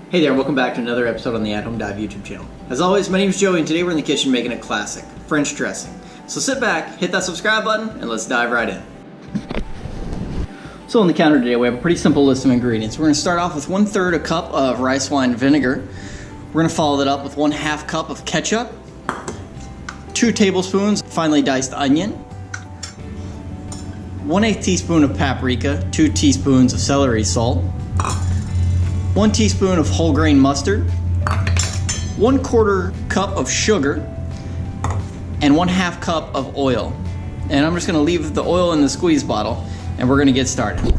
Hey there, welcome back to another episode on the At Home Dive YouTube channel. As always, my name is Joey and today we're in the kitchen making a classic, French dressing. So sit back, hit that subscribe button, and let's dive right in. So on the counter today we have a pretty simple list of ingredients. We're going to start off with 1/3 a cup of rice wine vinegar. We're going to follow that up with 1/2 cup of ketchup, 2 tablespoons finely diced onion, 1/8 teaspoon of paprika, 2 teaspoons of celery salt, 1 teaspoon of whole grain mustard, 1/4 cup of sugar, and 1/2 cup of oil. And I'm just gonna leave the oil in the squeeze bottle and we're gonna get started.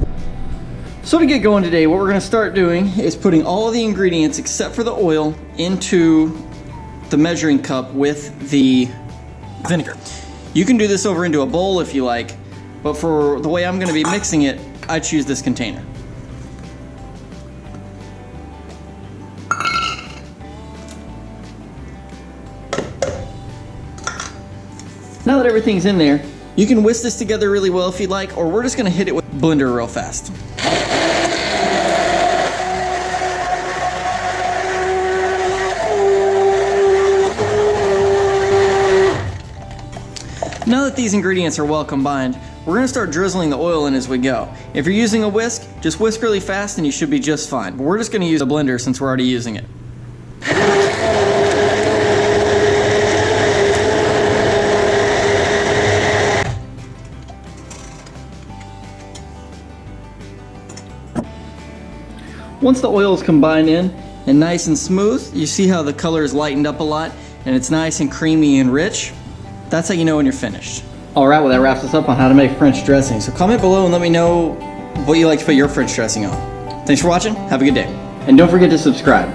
So to get going today, what we're gonna start doing is putting all of the ingredients except for the oil into the measuring cup with the vinegar. You can do this over into a bowl if you like, but for the way I'm gonna be mixing it, I choose this container. Now that everything's in there, you can whisk this together really well if you'd like, or we're just gonna hit it with a blender real fast. Now that these ingredients are well combined, we're gonna start drizzling the oil in as we go. If you're using a whisk, just whisk really fast and you should be just fine. But we're just gonna use a blender since we're already using it. Once the oil is combined in and nice and smooth, you see how the color is lightened up a lot and it's nice and creamy and rich. That's how you know when you're finished. Alright, well that wraps us up on how to make French dressing. So comment below and let me know what you like to put your French dressing on. Thanks for watching, have a good day. And don't forget to subscribe.